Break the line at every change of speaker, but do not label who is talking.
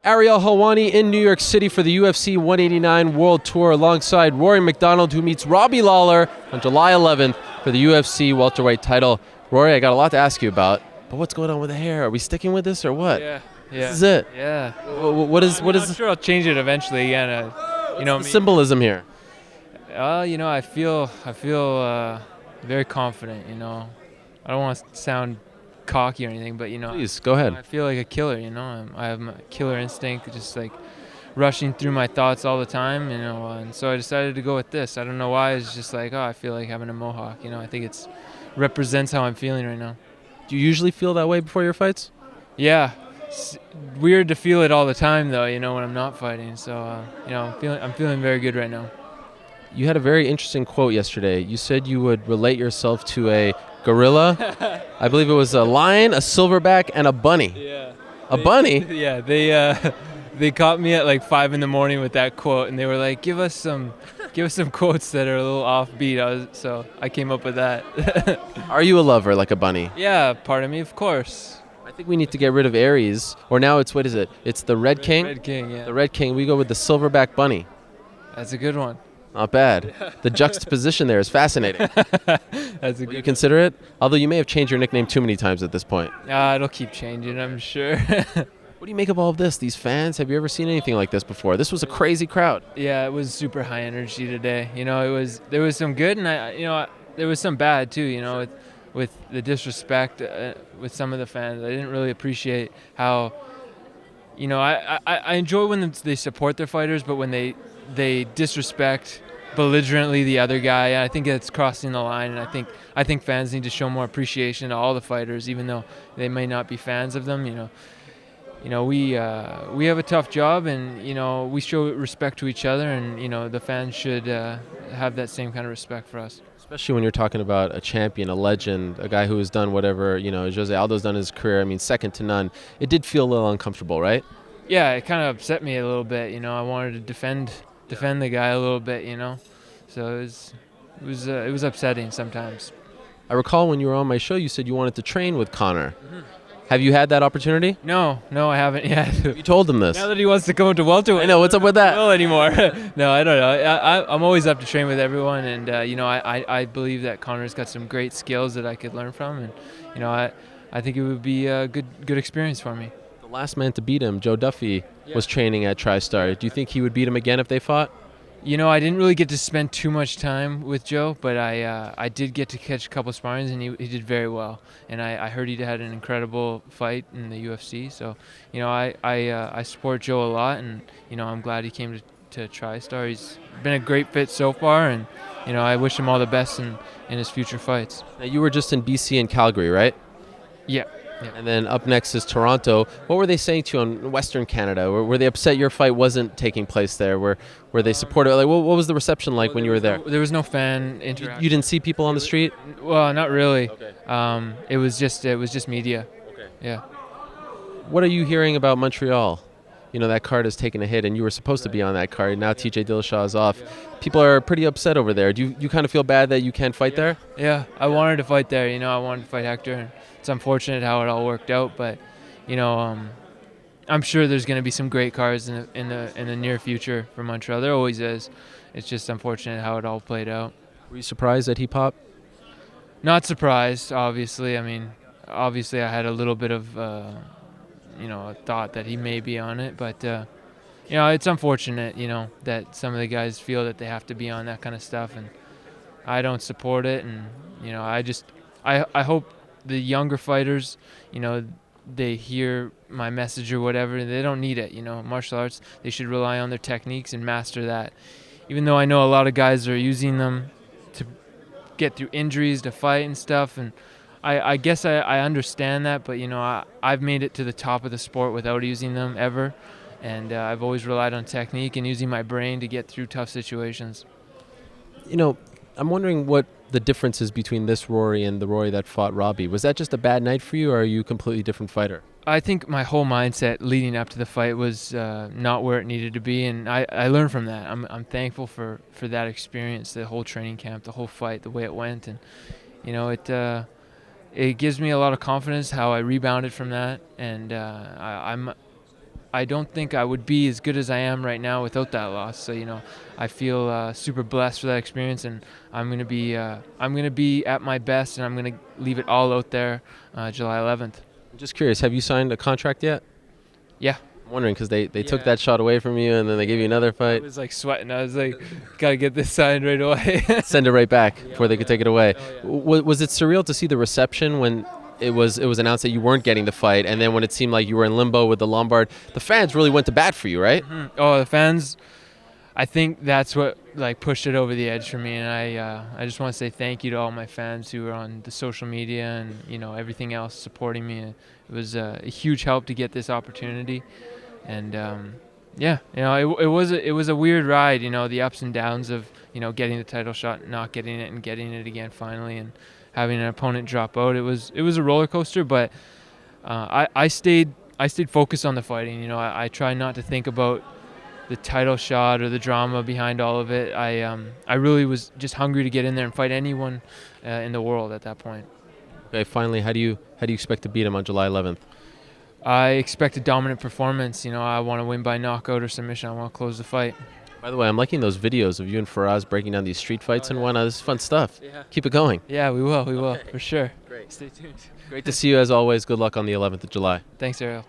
Ariel Helwani in New York City for the UFC 189 World Tour alongside Rory MacDonald, who meets Robbie Lawler on July 11th for the UFC welterweight title. Rory, I got a lot to ask you about, but what's going on with the hair? Are we sticking with this or what?
Yeah.
This is it.
Yeah.
What is
I'm sure I'll change it eventually again.
the symbolism here?
I feel very confident. I don't want to sound cocky or anything, but
Please go ahead.
I feel like a killer. I have my killer instinct, just like rushing through my thoughts all the time. And so I decided to go with this. I don't know why. It's just like, I feel like having a mohawk. I think it represents how I'm feeling right now.
Do you usually feel that way before your fights?
Yeah. It's weird to feel it all the time though, when I'm not fighting. So, I'm feeling very good right now.
You had a very interesting quote yesterday. You said you would relate yourself to a gorilla. I believe it was a lion, a silverback, and a bunny.
Yeah.
A bunny?
Yeah, they caught me at like 5 a.m. with that quote, and they were like, "Give us some quotes that are a little offbeat." So I came up with that.
Are you a lover like a bunny?
Yeah, part of me, of course.
I think we need to get rid of Aries, or now it's, what is it? It's the Red King?
Red King, yeah.
The Red King. We go with the silverback bunny.
That's a good one.
Not bad. The juxtaposition there is fascinating.
That's a
Would
good
you consider it? Although you may have changed your nickname too many times at this point.
It'll keep changing, I'm sure.
What do you make of all of this? These fans? Have you ever seen anything like this before? This was a crazy crowd.
Yeah, it was super high energy today. There was some good, and there was some bad too. With the disrespect with some of the fans, I didn't really appreciate how. I enjoy when they support their fighters, but when they disrespect belligerently the other guy, I think that's crossing the line. And I think fans need to show more appreciation to all the fighters, even though they may not be fans of them. We have a tough job, and we show respect to each other, and the fans should have that same kind of respect for us.
Especially when you're talking about a champion, a legend, a guy who has done whatever Jose Aldo's done in his career. I mean, second to none. It did feel a little uncomfortable, right?
Yeah, it kind of upset me a little bit. I wanted to defend the guy a little bit. So it was upsetting sometimes.
I recall when you were on my show, you said you wanted to train with Conor. Mm-hmm. Have you had that opportunity?
No, I haven't yet.
You told him this.
Now that he wants to come to welterweight.
I know. What's up with that?
Well, anymore. No, I don't know. I'm always up to train with everyone, and I believe that Conor's got some great skills that I could learn from, and I think it would be a good experience for me.
The last man to beat him, Joe Duffy, was training at TriStar. Do you think he would beat him again if they fought?
I didn't really get to spend too much time with Joe, but I did get to catch a couple of sparrings, and he did very well. And I heard he had an incredible fight in the UFC. So, I support Joe a lot, and I'm glad he came to TriStar. He's been a great fit so far, and I wish him all the best in his future fights.
Now, you were just in BC and Calgary, right?
Yeah.
And then up next is Toronto. What were they saying to you in Western Canada? Were they upset your fight wasn't taking place there? Were they supportive? Like, what was the reception like when you were there?
There was no fan interaction.
You didn't see people on the street?
Well, not really.
Okay.
It was just media.
Okay.
Yeah.
What are you hearing about Montreal? That card has taken a hit, and you were supposed to be on that card. Now TJ Dillashaw is off. Yeah. People are pretty upset over there. Do you kind of feel bad that you can't fight there?
Yeah, I wanted to fight there. I wanted to fight Hector. And it's unfortunate how it all worked out, but I'm sure there's going to be some great cards in the near future for Montreal. There always is. It's just unfortunate how it all played out.
Were you surprised that he popped?
Not surprised, obviously. I mean, obviously I had a little bit of a thought that he may be on it, but it's unfortunate, that some of the guys feel that they have to be on that kind of stuff, and I don't support it. And I hope the younger fighters, they hear my message or whatever. They don't need it. Martial arts, they should rely on their techniques and master that. Even though I know a lot of guys are using them to get through injuries, to fight and stuff, and I guess I understand that, but I've made it to the top of the sport without using them ever, and I've always relied on technique and using my brain to get through tough situations.
I'm wondering what the difference is between this Rory and the Rory that fought Robbie. Was that just a bad night for you, or are you a completely different fighter?
I think my whole mindset leading up to the fight was not where it needed to be, and I learned from that. I'm thankful for that experience, the whole training camp, the whole fight, the way it went, and it gives me a lot of confidence how I rebounded from that, and I I don't think I would be as good as I am right now without that loss. So I feel super blessed for that experience, and I'm gonna be at my best, and I'm gonna leave it all out there July 11th.
I'm just curious, have you signed a contract yet?
Yeah.
I'm wondering because they took that shot away from you, and then they gave you another
I
fight.
was like sweating. I was like, gotta get this signed right away.
Send it right back before they could take it away.
Oh, yeah.
Was it surreal to see the reception when it was announced that you weren't getting the fight, and then when it seemed like you were in limbo with the Lombard, the fans really went to bat for you, right?
Mm-hmm. Oh, the fans. I think that's what pushed it over the edge for me, and I just want to say thank you to all my fans who are on the social media and everything else supporting me. It was a huge help to get this opportunity, and it was a weird ride. The ups and downs of getting the title shot, not getting it, and getting it again finally, and having an opponent drop out. It was a roller coaster, but I stayed focused on the fighting. I try not to think about the title shot or the drama behind all of it. I really was just hungry to get in there and fight anyone in the world at that point.
Okay, finally, how do you expect to beat him on July 11th?
I expect a dominant performance. I want to win by knockout or submission. I want to close the fight.
By the way, I'm liking those videos of you and Faraz breaking down these street fights and whatnot. This is fun stuff.
Yeah.
Keep it going.
Yeah, we will, for sure.
Great.
Stay tuned.
Great to see you as always. Good luck on the 11th of July.
Thanks, Ariel.